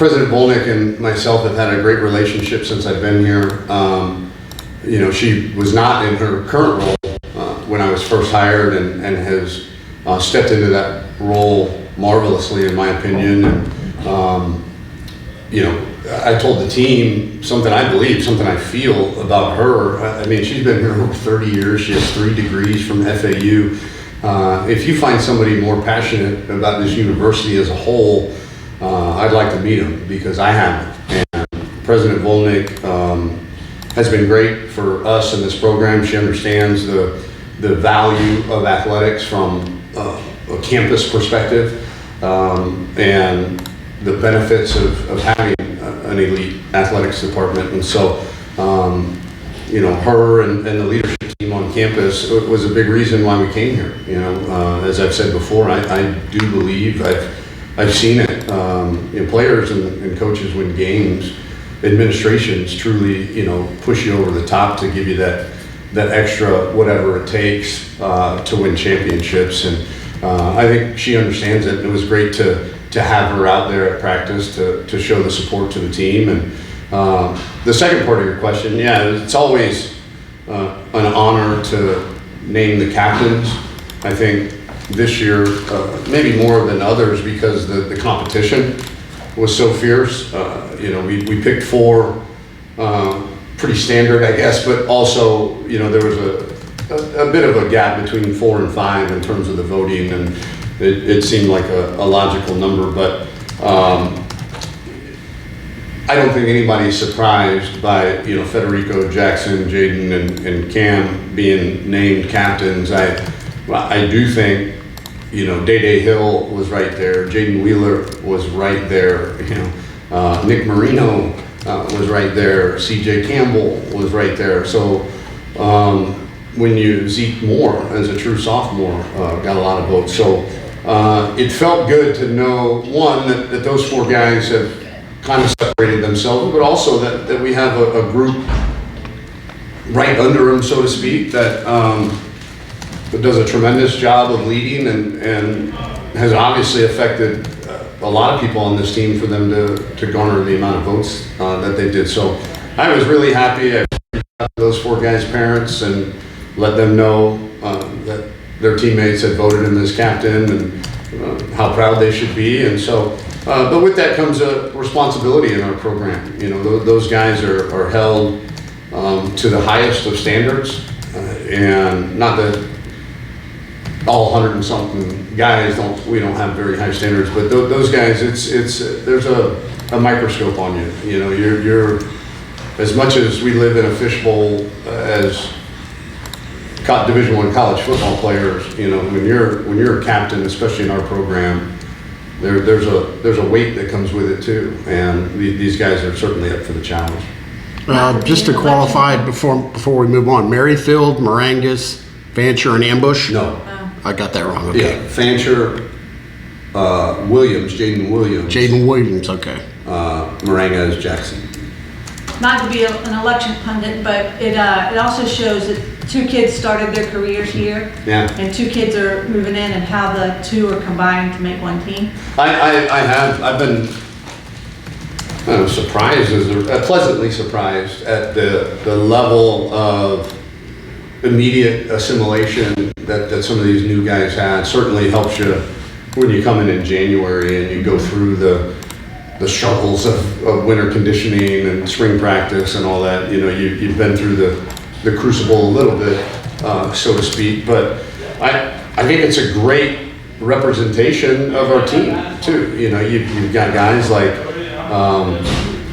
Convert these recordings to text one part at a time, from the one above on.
President Volnick and myself have had a great relationship since I've been here. You know, she was not in her current role when I was first hired, and has stepped into that role marvelously, in my opinion. And you know, I told the team something I believe, something I feel about her. I mean, she's been here over 30 years. She has 3 degrees from FAU. If you find somebody more passionate about this university as a whole, I'd like to meet them, because I haven't. And President Volnick has been great for us in this program. She understands the value of athletics from a campus perspective, and the benefits of having an elite athletics department. And so, you know, her and the leadership team on campus was a big reason why we came here. You know, as I've said before, I do believe, I've seen it. You know, players and coaches win games. Administrations truly, you know, push you over the top to give you that extra whatever it takes to win championships. And I think she understands it. It was great to have her out there at practice to show the support to the team. And the second part of your question, yeah, it's always an honor to name the captains. I think this year, maybe more than others, because the competition was so fierce. You know, we picked 4 pretty standard, I guess, but also, you know, there was a bit of a gap between 4 and 5 in terms of the voting, and it seemed like a logical number. But I don't think anybody's surprised by, you know, Federico, Jackson, Jaden, and Cam being named captains. I do think, you know, Day Hill was right there. Jaden Wheeler was right there. You know, Nick Marino was right there. CJ Campbell was right there. So when Zeke Moore, as a true sophomore, got a lot of votes. So it felt good to know, one, that those 4 guys have kind of separated themselves, but also that we have a group right under them, so to speak, that does a tremendous job of leading, and has obviously affected a lot of people on this team for them to garner the amount of votes that they did. So I was really happy. I reached out to those 4 guys' parents and let them know that their teammates had voted him as captain, and how proud they should be. And so, but with that comes a responsibility in our program. You know, those guys are held to the highest of standards, and not that all 100 and something guys we don't have very high standards, but those guys, there's a microscope on you. You know, you're as much as we live in a fishbowl as Division I college football players. You know, when you're a captain, especially in our program, there's a weight that comes with it too, and these guys are certainly up for the challenge. Just to qualify before we move on, Merrifield, Marangas, Fancher, and Ambush? No. I got that wrong, okay. Yeah, Fancher, Williams, Jaden Williams. Jaden Williams, okay. Marangas, Jackson. Not to be an election pundit, but it also shows that 2 kids started their careers here. Yeah. And 2 kids are moving in, and how the 2 are combined to make 1 team. I've been surprised, pleasantly surprised at the level of immediate assimilation that some of these new guys had. Certainly helps you when you come in January and you go through the struggles of winter conditioning and spring practice and all that. You know, you've been through the crucible a little bit, so to speak. But I think it's a great representation of our team too. You know, you've got guys like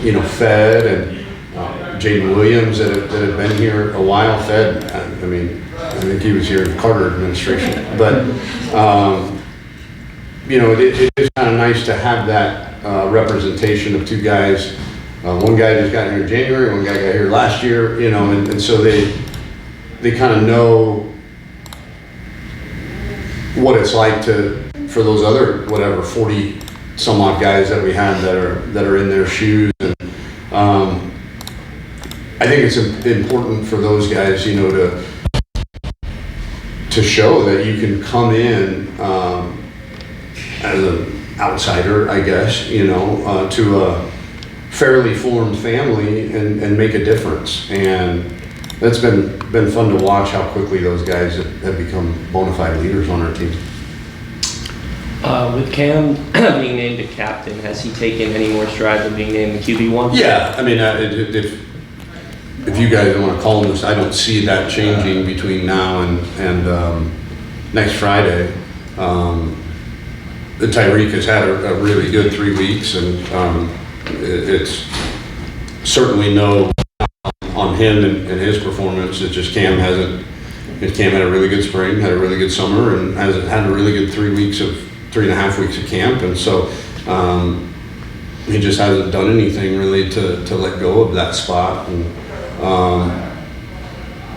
you know, Fed and Jaden Williams that have been here a while. Fed, I mean, I think he was here in the Carter administration. But you know, it is kind of nice to have that representation of 2 guys. One guy just got here in January, one guy got here last year. You know, and so they kind of know what it's like for those other 40 some odd guys that we had that are in their shoes. And I think it's important for those guys, you know, to show that you can come in as outsider, I guess, to a fairly formed family and make a difference. And that's been fun to watch how quickly those guys have become bona fide leaders on our team. With Cam being named a captain, has he taken any more strides in being named the QB1? Yeah, I mean, if you guys want to call him this, I don't see that changing between now and next Friday. Tyreek has had a really good 3 weeks, and it's certainly no on him and his performance. It's just Cam hasn't. Cam had a really good spring, had a really good summer, and has had a really good 3.5 weeks of camp, and so he just hasn't done anything really to let go of that spot. And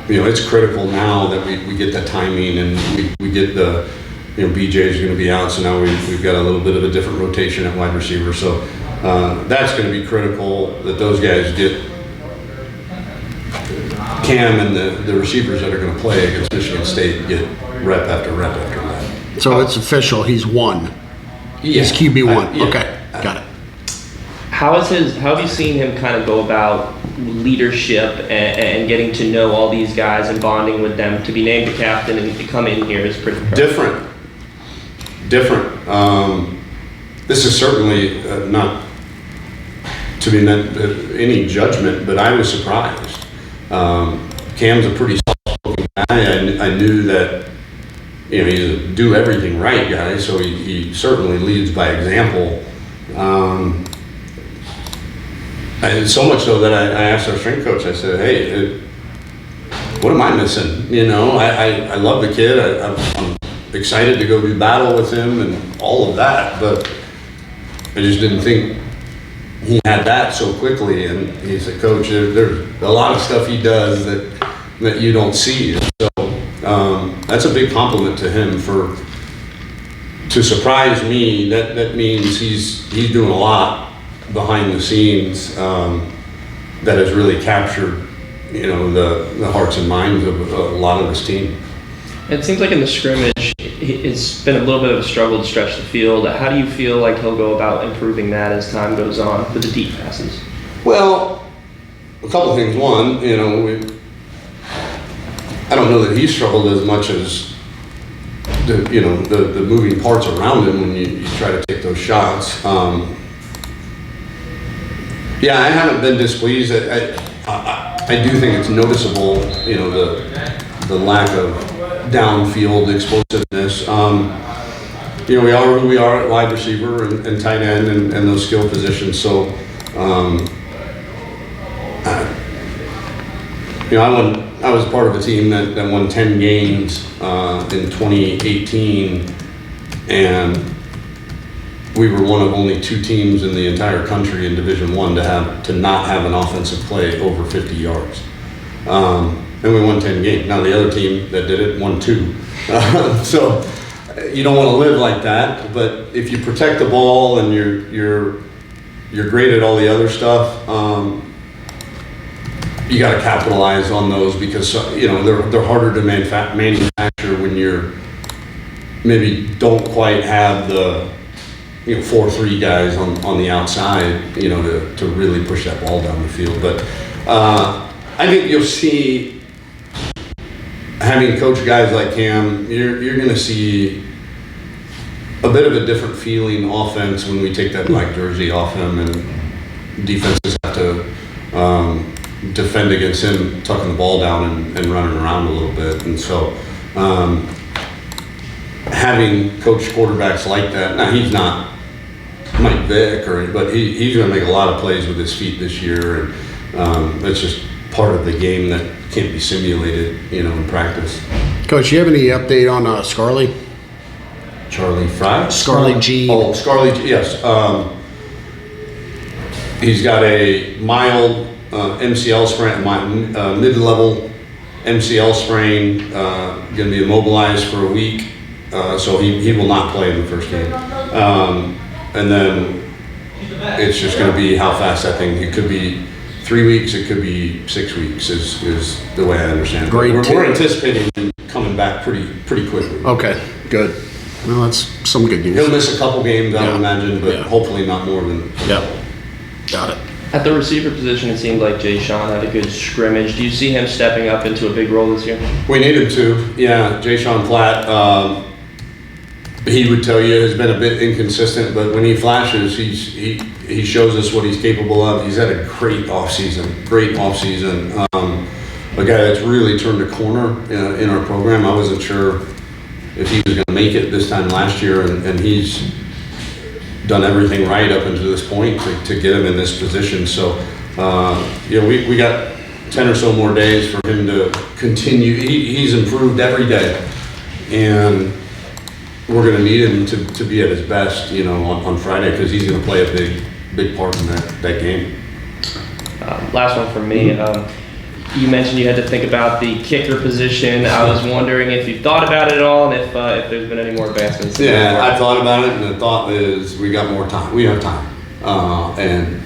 it's critical now that we get the timing and we get the. BJ is going to be out, so now we've got a little bit of a different rotation at wide receiver. So that's going to be critical that those guys get Cam and the receivers that are going to play against Michigan State get rep after rep after rep. So it's official. He's one. Yeah. He's QB1. Yeah. Okay, got it. How have you seen him kind of go about leadership and getting to know all these guys and bonding with them? To be named a captain and to come in here is pretty impressive. Different. This is certainly not to be meant any judgment, but I was surprised. Cam's a pretty soft-spoken guy. I knew that he's a do everything right guy, so he certainly leads by example. And so much so that I asked our strength coach, I said, hey, what am I missing? I love the kid. I'm excited to go do battle with him and all of that, but I just didn't think he had that so quickly. And he said, Coach, there's a lot of stuff he does that you don't see. So that's a big compliment to him to surprise me. That means he's doing a lot behind the scenes that has really captured the hearts and minds of a lot of this team. It seems like in the scrimmage, it's been a little bit of a struggle to stretch the field. How do you feel like he'll go about improving that as time goes on with the deep passes? Well, a couple things. One, I don't know that he struggled as much as the moving parts around him when you try to take those shots. Yeah, I haven't been displeased. I do think it's noticeable, the lack of downfield explosiveness. We are who we are at wide receiver and tight end and those skill positions. So, I was part of a team that won 10 games in 2018, and we were one of only 2 teams in the entire country in Division I to not have an offensive play over 50 yards. And we won 10 games. Now the other team that did it won 2. So you don't want to live like that. But if you protect the ball and you're great at all the other stuff, you got to capitalize on those because they're harder to manufacture when you're maybe don't quite have the 4-3 guys on the outside to really push that ball down the field. But I think you'll see, having coached guys like Cam, you're going to see a bit of a different feeling offense when we take that black jersey off him and defenses have to defend against him tucking the ball down and running around a little bit. And so having coached quarterbacks like that, now he's not Mike Vick, but he's going to make a lot of plays with his feet this year, and that's just part of the game that can't be simulated, in practice. Coach, you have any update on Scarley? Charlie Fry? Scarley G. Oh, Scarley G, yes. He's got a mild MCL sprain, mid-level MCL sprain, going to be immobilized for a week, so he will not play in the first game. And then it's just going to be how fast that thing, it could be 3 weeks, it could be 6 weeks is the way I understand it. Great. We're anticipating him coming back pretty quickly. Okay, good. Well, that's some good news. He'll miss a couple games, I would Yeah. imagine, but Yeah. hopefully not more than. Yep. Got it. At the receiver position, it seemed like Jay Sean had a good scrimmage. Do you see him stepping up into a big role this year? We need him to, yeah. Jay Sean Platt, he would tell you has been a bit inconsistent, but when he flashes, he shows us what he's capable of. He's had a great offseason. A guy that's really turned a corner in our program. I wasn't sure if he was going to make it this time last year, and he's done everything right up until this point to get him in this position. So, we got 10 or so more days for him to continue. He's improved every day, and we're going to need him to be at his best, on Friday, because he's going to play a big part in that game. Last one from me. You mentioned you had to think about the kicker position. I was wondering if you thought about it at all, and if there's been any more advancements. Yeah, I thought about it, and the thought is we got more time. We have time, and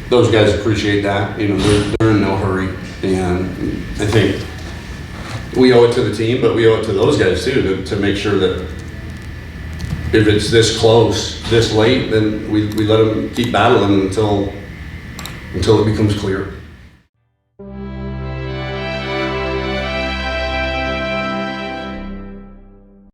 those guys appreciate that. They're in no hurry, and I think we owe it to the team, but we owe it to those guys too to make sure that if it's this close, this late, then we let them keep battling until it becomes clear.